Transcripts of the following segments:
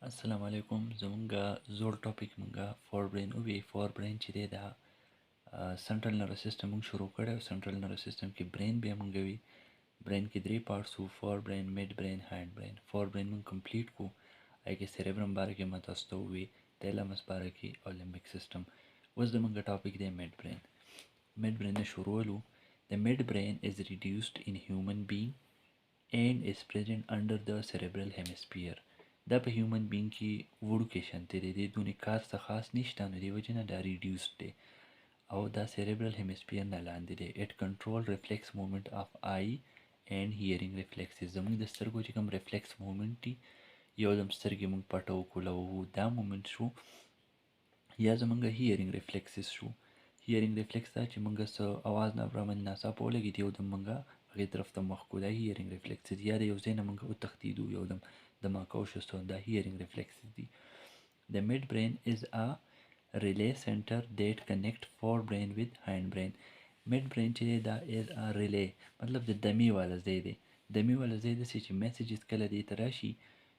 السلام علیکم. زمونږه زوړ ټاپک مونږه فور برین وی. فور برین چې دی دا سنټرل نروس سیستم مونږ شروع کړی او سنټرل نروس سیستم کې برین بیا مونږ وی. برین کې درې پارټس وو: فور برین، میډ برین، هینډ برین. فور برین مونږ کمپلیټ کو. هغې کې سیریبرم باره کې ما تاسو ته ووی، تیلمس باره کې او لیمبک سیستم. اوس زمونږه ټاپک دی میډ برین. میډ برین نه شروع ولو. The midbrain is reduced in human being and is present under the cerebral hemisphere. دا په هیومن بینګ کې وړوکی شانتې دی، د دونې کار څه خاص نشته، نو دې وجې نه دا ریډیوسډ دی او دا سیریبرل هیمسفیر نه لاندې دی. اټ کنټرول ریفلیکس مومنٹ آف آی اینڈ هیرینګ ریفلیکسز. زموږ د سترګو چې کوم ریفلیکس مومنٹ دی، یو دم سترګې موږ پټو کولو، دا مومنٹ شو. یا زمونږ هیرینګ ریفلیکسز شو. هیرینګ ریفلیکس دا چې مونږ څه اواز نه برامن ناڅاپه ولګېد، یو دم مونږه هغې طرف ته مخ کړو، دا هیرینګ ریفلیکسز. یا د یو ځای نه مونږ وتښتېدو، یو دم دماغ شو، دا هیرینګ ریفلیکسز دي. The midbrain is a relay center that connect forebrain with hindbrain. midbrain چې دا is a relay مطلب د دمې والا ځای دی. دمې والا ځای داسې چې میسیجز کله دې ته راشي،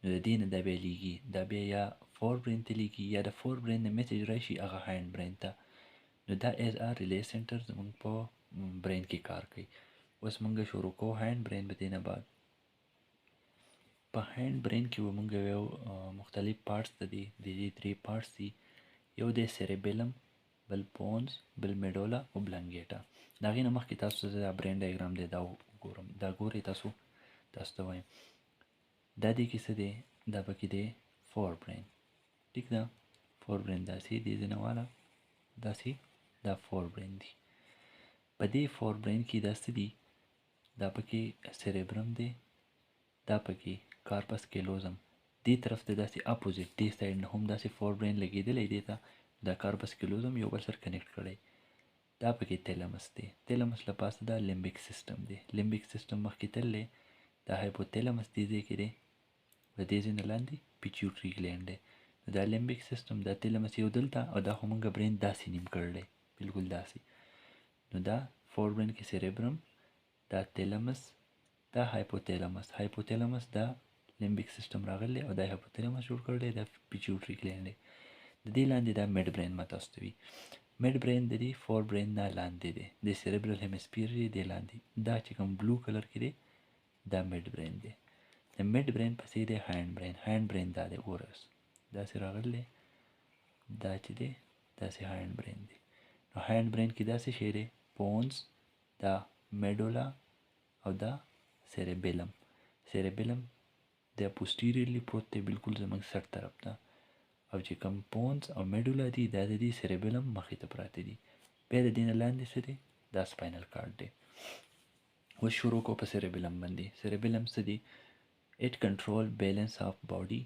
نو د دې نه دا بیا لیږي، دا بیا یا فور برین ته لیږي، یا د فور برین نه میسیج راشي هغه هینډ برین ته. نو دا ایز ا ریلی سنټر زمونږ په برین کې کار کوي. اوس مونږ شروع کوو هینډ برین. به دې نه بعد په هینډ برین کې به مونږ یو مختلف پارټس ته دي، د دې درې پارټس دي. یو دی سیریبیلم، بل پونز، بل میډولا او بلانګیټا. د هغې نه مخکې تاسو ته دا برین ډایګرام دی، دا وګورم، دا ګورئ تاسو ته وایم. دا دې کې څه دی؟ دا پکې دی فور برین. ټیک ده، فور برین داسې دې ځای نه واله، داسې دا فور برین دی. په دې فور برین کې دا څه دي؟ دا پکې سیریبرم دی، دا پکې کارپس کیلوزم. دې طرف ته داسې اپوزیټ دې سایډ نه هم داسې فور برین لګېدلی دی ته، دا کارپس کیلوزم یو بل سره کنیکټ کړی. دا پکې تیلمس دی. تیلمس له پاسه دا لیمبک سیستم دی. لیمبک سیستم مخکې تللی، دا هایپوتیلمس دې ځای کې دی، د دې ځای نه لاندې پیچوټري ګلینډ دی. نو دا لیمبک سیستم، دا تیلمس یو دلته، او دا خو مونږه برین داسې نیم کړلی، بلکل داسې. نو دا فور برین کې سیریبرم، دا تیلمس، دا هایپوتیلمس. هایپوتیلمس دا لیمبک سیستم راغلی او دا هایپوتیلمس جوړ کړی، دا پیچوټري ګلینډ دی. د دې لاندې دا میډ برین ما تاسو ته وي. میډ برین د دې فور برین نه لاندې دی، د سیریبرل هیمسفیر دی لاندې. دا چې کوم بلو کلر کې دی دا میډ برین دی. د میډ برین پسې دی هینډ برین. هینډ برین دا دی، ګوره داسې راغلی، دا چې دی داسې هینډ برین دی. نو هینډ برین کې داسې شی دی، پونز، دا میډولا او دا سیریبیلم. سیریبیلم دا پوسټیریرلی پروت دی، بلکل زموږ سر طرف ته. او چې کوم پونز او میډولا دي دا د دې سیریبیلم مخې ته پراته دي. بیا د دې نه لاندې څه دی؟ دا سپاینل کارډ دی. اوس شروع کوو په سیریبیلم باندې. سیریبیلم څه دی؟ It control balance of body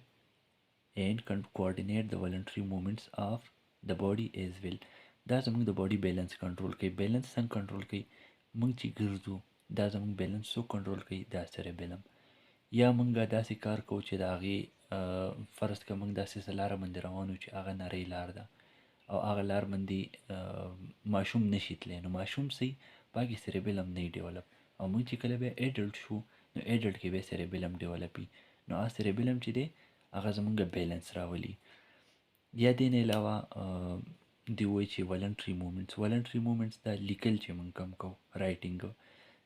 and can coordinate the voluntary movements of the body as well. دا زموږ د باډي بیلنس کنټرول کوي. بیلنس څنګه کنټرول کوي؟ موږ چې ګرځو دا زموږ بیلنس څوک کنټرول کوي؟ دا سیریبیلم. یا موږ داسې کار کوو چې د هغې فرض که موږ داسې څه لاره باندې روان یو چې هغه نرۍ لار ده او هغه لار باندې ماشوم نشي تللی، نو ماشوم صحیح په هغې سیریبیلم نه ډیولپ. او موږ چې کله بیا ایډلټ شو، نو ایډلټ کې بیا سیریبیلم ډیولپ وي. نو هغه سیریبیلم چې دی هغه زموږ بیلنس راولي. یا دې نه علاوه دی وایي چې ولنټري مومنټس. ولنټري مومنټس دا لیکل چې موږ کم کوو، رایټینګ.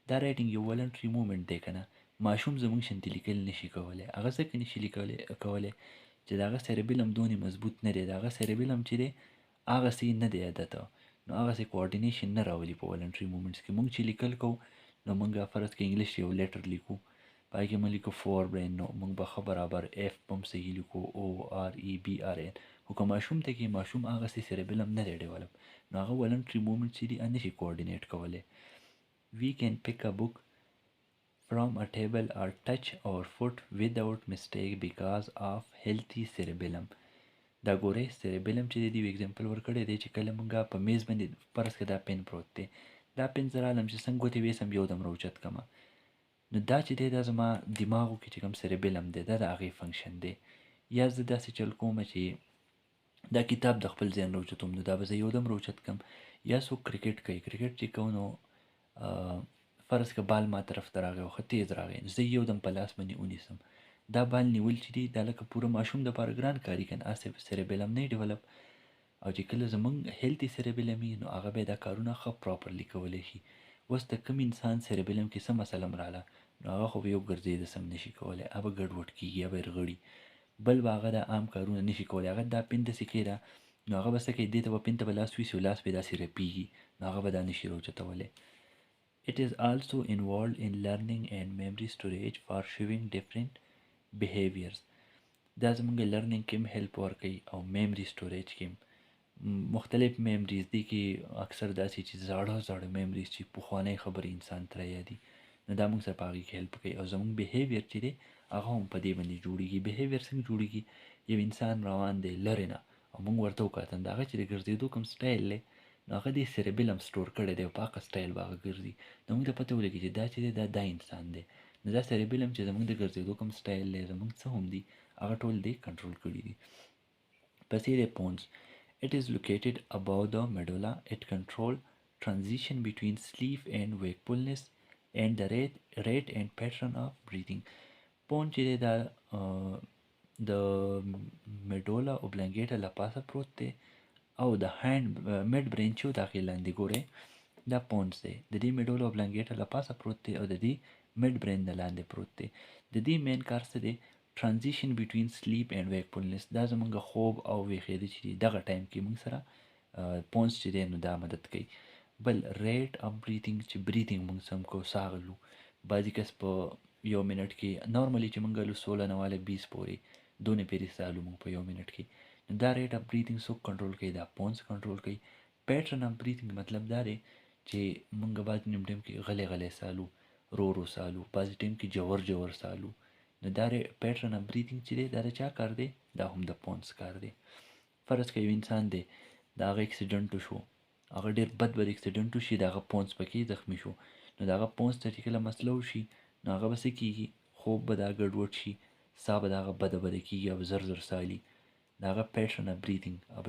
دا رایټینګ یو ولنټري مومنټ دی که نه؟ ماشوم زموږ شانتې لیکل نشي کولی. هغه ځکه نشي کولی چې د هغه سیریبیلم دونې مضبوط نه دی. د هغه سیریبیلم چې دی هغسې نه دی عادته، نو هغسې کوارډینیشن نه راولي په ولنټري مومنټس کې. موږ چې لیکل کوو، نو موږ فرض که انګلیش یو لیټر لیکو، په هغې کې موږ لیکو فور برین، نو موږ به ښه برابر ایف به هم صحیح لیکو، او آر ای بی آر این. خو که ماشوم ته کې ماشوم هغسې سیریبیلم نه دی ډیولپ، نو هغه ولنټري مومنټ چې دي هغه نشي کوارډینیټ کولی. We can pick a book from a table or touch our foot without mistake because of healthy cerebellum. دا ګورئ سیریبیلم چې دی اگزامپل ورکړی دی چې کله مونږ په میز باندې فرض که دا پین پروت دی، دا پین زه رالم چې څنګه ګوتې ویسم یو دم راوچت کړمه، نو دا چې دی دا زما دماغو کې چې کوم سیریبیلم دی دا د هغې فنکشن دی. یا زه داسې چل کوم چې دا کتاب د خپل ذهن راوچتوم، نو دا به زه یو دم راوچت کړم. یا څوک کرکټ کوي، کرکټ چې کوو نو فرض که بال ما طرف ته راغی او ښه تیز راغی، نو زه یو دم په لاس باندې ونیسم، دا بال نیول چې دي دا لکه پوره ماشوم دپاره ګران کاري که نه هسې سیریبیلم نه ډیولپ، او چې کله زمونږ هیلتي سیریبیلم وي نو هغه به دا کارونه ښه پراپرلی کولی شي. اوس د کوم انسان سیریبیلم کې څه مسله راله نو هغه خو به یو ګرځېده سم نشي کولی، هغه به ګډوډ کېږي، هغه به رغړي، بل به هغه د عام کارونه نشي کولی. هغه دا پین داسې کې ده نو هغه به څه کوي، دې ته به پین ته به لاس ویسي او لاس به یې داسې رپېږي نو هغه به دا نشي راوچتولی. It is also involved in learning and memory storage for showing different behaviors. دا زمونږ لرنینګ کې هم هیلپ ورکوي او میمری سټوریج کې هم مختلف میمریز دي کې اکثر داسې چې زاړه میمریز چې پخوانی خبرې انسان ترې یادي نو دا موږ سره په هغې کې هیلپ کوي. او زمونږ بیهیویر چې دی هغه هم په دې باندې جوړېږي. بیهیویر څنګه جوړېږي؟ یو انسان روان دی لرې نه او موږ ورته وکتل د هغه چې د ګرځېدو کوم سټایل دی نو هغه دې سیریبیلم سټور کړی دی او په هغه سټایل به هغه ګرځي نو موږ ته پته ولګي چې دا چې دی دا انسان دی نو دا سیریبیلم چې زموږ د ګرځېدو کوم سټایل دی زموږ څه هم دي هغه ټول دی کنټرول کړي دي. پسې دی پونز. It is located above the medulla. It control transition between sleep and wakefulness and the rate and pattern of breathing. پون چې دی دا د میډولا اوبلنګیټا له پاسه پروت دی او د هاند میډ برین چې د هغې لاندې ګورئ دا پونز دی. د دې میډولا اوبلنګیټا له پاسه پروت دی او د دې میډ برین نه لاندې پروت دی. د دې مین کار څه دی؟ ترانزیشن بټوین سلیپ اینډ ویکفولنس. دا زمونږ خوب او ویښېده چې دی دغه ټایم کې موږ سره پونز چې دی نو دا مدد کوي. بل ریټ اف بریتینګ چې بریتینګ موږ سم کو ساه اخلو بعضې کس په یو منټ کې نارملی چې موږ لو 16 نه واله 20 پورې دونې پیرې ساه لو موږ په یو منټ کې نو دا ریټ اف بریتینګ څوک کنټرول کوي؟ دا پونز کنټرول کوي. پیټرن اف بریتینګ مطلب دا دی چې موږ بعض نیم ټایم کې غلی ساه لو رو ساه لو بعضې ټایم کې جور ساه لو نو دا پیټرن اف بریتینګ چې دی دا د چا کار دی؟ دا هم د پونز کار دی. فرض که یو انسان دی د هغه اکسیډنټ وشو هغه ډېر بد اکسیډنټ وشي د هغه پونز پکې زخمي شو نو د هغه پونز ته چې کله مسله وشي نو هغه به څه کېږي؟ خوب به دا ګډوډ شي، ساه به د هغه بده کېږي او زر ساه لي. د هغه پیټرن اف بریتینګ او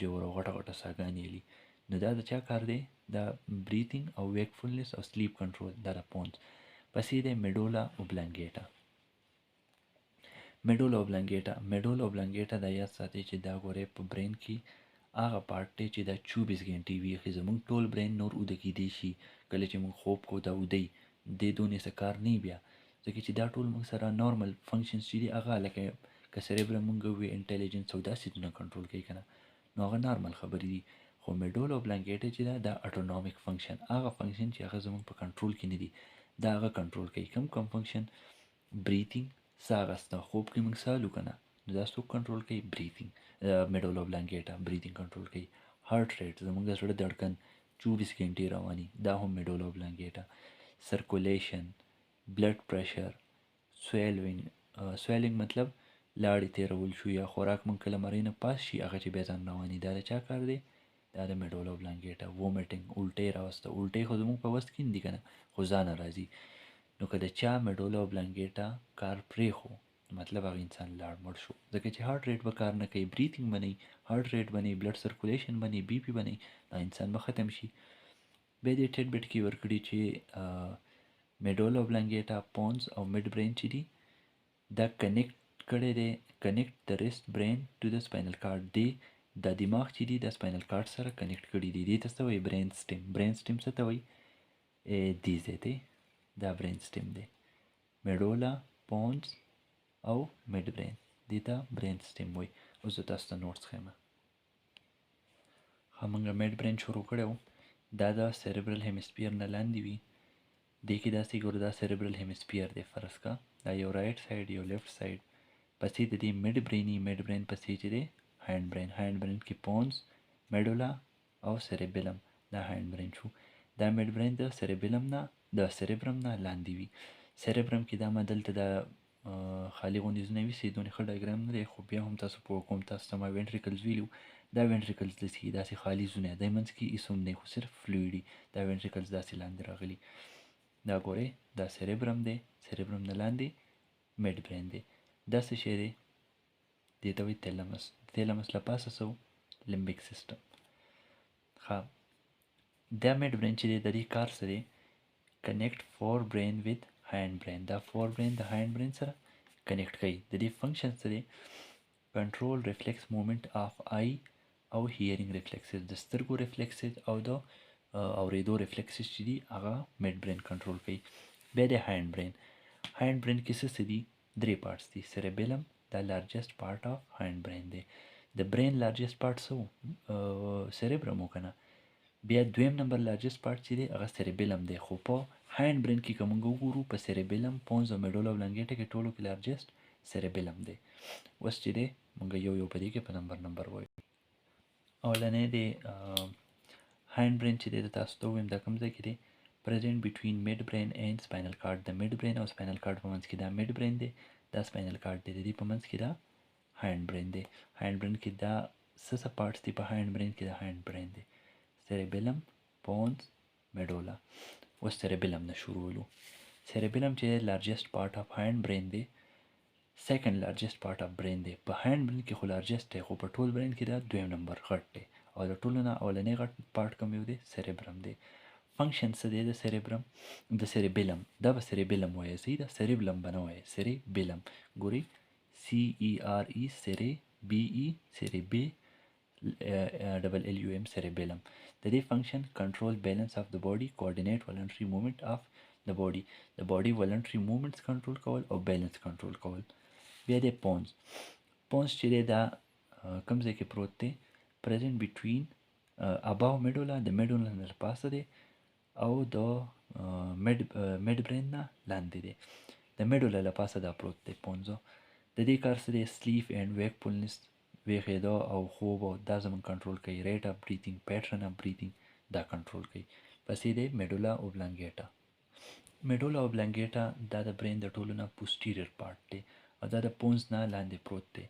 جور او غټه ساګانې لي نو دا د چا کار دی؟ دا بریتینګ او ویکفولنس او سلیپ کنټرول دا د پونز. پسې دی میډولا اوبلنګیټا. میډولا اوبلنګیټا دا یاد ساتئ چې دا ګورئ په برین کې هغه پارټ دی چې دا 24 ګنټې ویښي زموږ ټول برین نور اوده کېدی شي کله چې موږ خوب کو دا اوده دې دونې څه کار نه بیا ځکه چې دا ټول موږ سره نارمل فنکشنز چې دي هغه لکه که سریبرم موږ وي انټیلیجنس او داسې نه کنټرول کوي که نه نو هغه نارمل خبرې دي. خو میډولا اوبلنګیټا چې دا اټونومیک فنکشن هغه فنکشن چې هغه زموږ په کنټرول کې نه دي دا هغه کنټرول کوي. کوم فنکشن؟ بریتینګ ساه اخیسته خوب کې موږ ساه لو که نه نو دا څوک کنټرول کوي؟ بریتینګ میډولا اوبلنګیټا بریتینګ کنټرول کوي. هارت ریټ زموږ د زړه دړکن 24 ګنټې رواني دا هم میډولا اوبلنګیټا. سرکولیشن، بلډ پریشر، سویلینګ مطلب لاړې تیرول شو یا خوراک موږ کله مرۍ نه پاس شي هغه چې بیا ځان رواني دا د چا کار دی؟ دا د میډولا اوبلنګیټا. وومیټینګ الټۍ راوسته الټۍ خو زموږ په وس کې نه دي که نه خو ځانه راځي نو که د چا میډولا اوبلنګیټا کار پرېښو مطلب هغه انسان لاړ مړ شو ځکه چې هارت ریټ به کار نه کوي، بریتینګ به نه وي، هارت ریټ به نه وي، بلډ سرکولیشن به نه وي، بي پي به نه وي، دا انسان به ختم شي. بیا دې ټیډ بیټ کې ورکړي چې میډولا اوبلنګیټا پونز او میډ برین چې دي دا کنیکټ کړی دی کنیکټ د ریسټ برین ټو د سپاینل کارډ دی دا دماغ چې دی د سپاینل کارډ سره کنیکټ کړي دي دې ته څه وایي؟ برین سټیم څه ته وایي؟ دې ځای ته دا برین سټیم دی. میډولا پونز او میډ برین دې ته برین سټیم وایي. اوس زه تاسو ته نوټس ښیم. ښه موږ میډ برین شروع کړی و دا د سیریبرل هیمسفیر نه لاندې وي دې کې داسې ګوره دا سیریبرل هیمسفیر دی فرض کا دا یو رایټ سایډ یو لیفټ سایډ پسې د دې میډ برین پسې چې دی هاینډ برین کې پونز میډولا او سیریبیلم دا هاینډ برین شو. دا میډ برین د سیریبرم نه لاندې وي. سیریبرم کې دا ما دلته د خالي غوندې ځونه ویسي دونې ښه ډایګرام نه دی خو بیا هم تاسو پوه کوم تاسو ته ما وینټریکلز ویلي دا وینټریکلز داسې خالي ځونه دی منځ کې هېڅ هم دی خو صرف فلویډ دي دا وینټریکلز داسې لاندې راغلي. دا ګورئ دا سیریبرم دی سیریبرم نه لاندې میډ برین دی. دا څه شی دی؟ دې ته وایي تیلمس له پاسه څه لمبیک سیسټم. ښه دا میډ برین چې دی د دې کار څه دی؟ کنیکټ فور برین وذ هاینډ برین دا فور برین د هاینډ برین سره کنیکټ کوي. د دې فنکشن څه دی؟ کنټرول ریفلیکس موومنت اف آی او هیرینګ ریفلیکسز، د سترګو ریفلیکسز او د اوریدو ریفلیکسز چې دي هغه میډ برین کنټرول کوي. بیا د هاینډ برین. هاینډ برین کې څه دي؟ درې پارټس دي. سیریبیلم دا لارجسٹ پارټ اف هاینډ برین دی. د برین لارجسٹ پارټ څه و؟ سیریبرم و کنه. بیا دویم نمبر لارجسٹ پارټ چې دی هغه سیریبیلم دی، خو په هاینډ برین کې که موږ وګورو په سیریبیلم، پونز او میډولا اوبلانګیټا کې ټولو کې لارجسٹ سیریبیلم دی. اوس چې دی موږ یو یو په دې کې په نمبر وایو. اولنی دی هاینډ برین چې دی د تاسو ته ووایم دا کوم ځای کې دی؟ پریزنټ بټوین میډ برین اینډ سپاینل کارډ. د میډ برین او سپاینل کارډ په منځ کې دا میډ برین دی، دا سپاینل کارډ دی، د دې په منځ کې دا هاینډ برین دی. هاینډ برین کې دا څه پارټس دي؟ په هاینډ برین کې دا هاینډ برین دی، سیریبیلم، پونز، میډولا. اوس سیریبیلم نه شروع ولو. سیریبیلم چې لارجسٹ پارټ اف هاینډ برین دی، سیکنډ لارجسٹ پارټ اف برین دی. په هاینډ برین کې خو لارجسٹ دی، خو په ټول برین کې دا دویم نمبر غټ دی، او د ټولو نه اولنی غټ پارټ کوم یو دی؟ سیریبرم دی. فنکشن څه دی د سیریبرم؟ د سیریبیلم، دا به سیریبیلم وایي، صحیح ده، سیریبلم به نه وایي، سیریبیلم. ګورئ، سی ای آر ای سیری بی ای سیری بی ډبل ال یو ام، سیریبیلم. د دې فنکشن کنټرول بیلنس اف د باډي، کوارډینیټ ولنټري موومنت اف د باډي، د باډي ولنټري موومنټس کنټرول کول او بیلنس کنټرول کول. بیا د پونز. پونز چې دی دا کوم ځای کې پروت دی؟ پریزنټ بټوین اباو میډولا، د میډولا نه پاسه دی، او د میډ برین نه لاندې دی. د میډولا له پاسه دا پروت دی پونزو. د دې کار څه دی؟ سلیپ اینډ ویکفولنس، ویښېدا او خوب، او دا زموږ کنټرول کوي. ریټ اف بریتینګ، پیټرن اف بریتینګ دا کنټرول کوي. پسې دی میډولا اوبلانګیټا. میډولا اوبلانګیټا دا د برین د ټولو نه پوسټیریر پارټ دی، او دا د پونز نه لاندې پروت دی.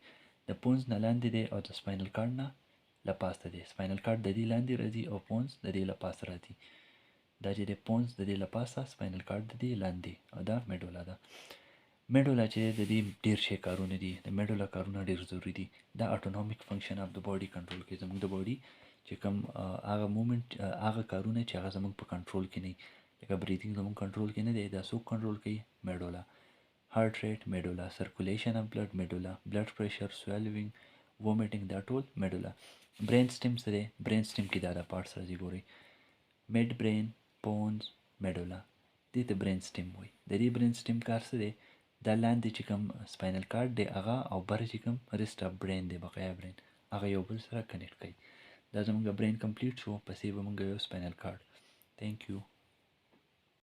د پونز نه لاندې دی او د سپاینل کارډ نه له پاسه دی. سپاینل کارډ د دې لاندې راځي او پونز د دې له پاسه راځي. دا چې د پونز د دې له پاسه، سپاینل کارډ د دې لاندې، او دا میډولا ده. میډولا چې د دې ډیر شي کارونه دي، د میډولا کارونه ډیر ضروری دي. دا اټونومیک فنکشن اف د باډي کنټرول کوي. زموږ د باډي چې کوم هغه موومنټ، هغه کارونه چې هغه زموږ په کنټرول کې نه وي، لکه بریتینګ زموږ کنټرول کې نه دی، دا څوک کنټرول کوي؟ میډولا. هارت ریټ میډولا، سرکولیشن اف بلډ میډولا، بلډ پریشر، سویلوینګ، وومیټینګ دا ټول میډولا. برین سټیم څه دی؟ برین سټیم کې دا د پارټس راځي. ګورئ، میډ برین، پونز، میډولا، دې ته برین سټیم وایي. د دې برین سټیم کار څه دی؟ دا لاندې چې کوم سپاینل کارډ دی هغه، او بره چې کوم ریسټ اف برین دی، بقایا برین، هغه یو بل سره کنیکټ کوي. دا زموږ برین کمپلیټ شو، پسې به موږ یو سپاینل کارډ. تھینک یو.